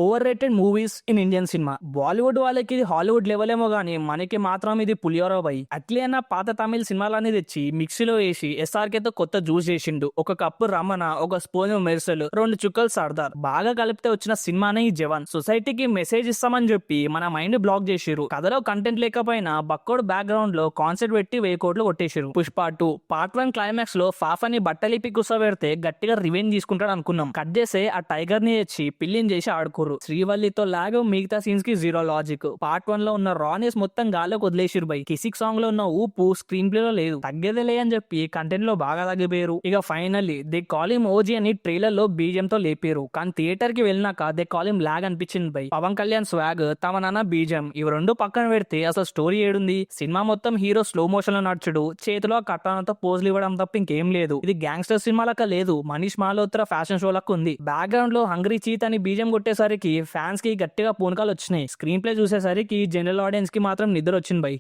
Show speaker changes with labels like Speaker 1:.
Speaker 1: Over rated movies in Indian cinema. Bollywood వాళ్ళకి ఇది Hollywood level ఏమో గానీ మనకి మాత్రం ఇది పులిహోర బై. అట్లే అన్న పాత తమిళ సినిమాలన్నీ తెచ్చి మిక్సీలో వేసి ఎస్ఆర్కేతో కొత్త జ్యూస్ చేసిండు. ఒక కప్పు రమణ, ఒక స్పూన్ మెర్సల్, 2 చుక్కలు సర్దార్ బాగా కలిపితే వచ్చిన సినిమానే ఈ జవాన్. సొసైటీకి మెసేజ్ ఇస్తామని చెప్పి మన మైండ్ బ్లాక్ చేసిరు. కథలో కంటెంట్ లేకపోయినా బక్కోడ్ బ్యాక్గ్రౌండ్ లో కాన్సెప్ట్ పెట్టి 1000 కోట్లు కొట్టేసిరు. పుష్ప 2 పార్ట్ 1 క్లైమాక్స్ లో ఫాఫాని బట్టలిపి కూసబెడితే గట్టిగా రివెంజ్ తీసుకుంటాడు అనుకున్నాం. కట్ చేసే ఆ టైగర్ ని తెచ్చి పిల్లిని చేసి ఆడుకోరు. శ్రీవల్లితో లాగ్, మిగతా సీన్స్ కి జీరో లాజిక్. పార్ట్ 1 లో ఉన్న రానెస్ మొత్తం గాల్లోకి వదిలేసిరు బై. కిసిక్ సాంగ్ లో ఉన్న ఊపు స్క్రీన్ ప్లే లో లేదు. తగ్గేదేలే అని చెప్పి కంటెంట్ లో బాగా తగ్గిపోయారు. ఇక finally they call him OG అని ట్రైలర్ లో బీజియం తో లేపారు. కానీ థియేటర్ కి వెళ్ళినాక దే కాల్ హిమ్ లాగ్ అనిపించింది బై. పవన్ కళ్యాణ్ స్వాగ్, తమ నాన్న బీజియం ఇవి రెండు పక్కన పెడితే అసలు స్టోరీ ఏడుంది? సినిమా మొత్తం హీరో స్లో మోషన్ లో నడుచుడు, చేతిలో కట్టానంతో పోజులు ఇవ్వడం తప్ప ఇంకేం లేదు. ఇది గ్యాంగ్స్టర్ సినిమా లెక్క లేదు, మనీష్ మాల్హోత్రా ఫ్యాషన్ షో లెక్క ఉంది. బ్యాక్గ్రౌండ్ లో హంగ్రీ చీత్ అని బీజియం కొట్టేసరికి ఫ్యాన్స్ కి గట్టిగా పూనకాలు వచ్చినాయి. స్క్రీన్ ప్లే చూసేసరికి జనరల్ ఆడియన్స్ కి మాత్రం నిద్ర వచ్చింది బై.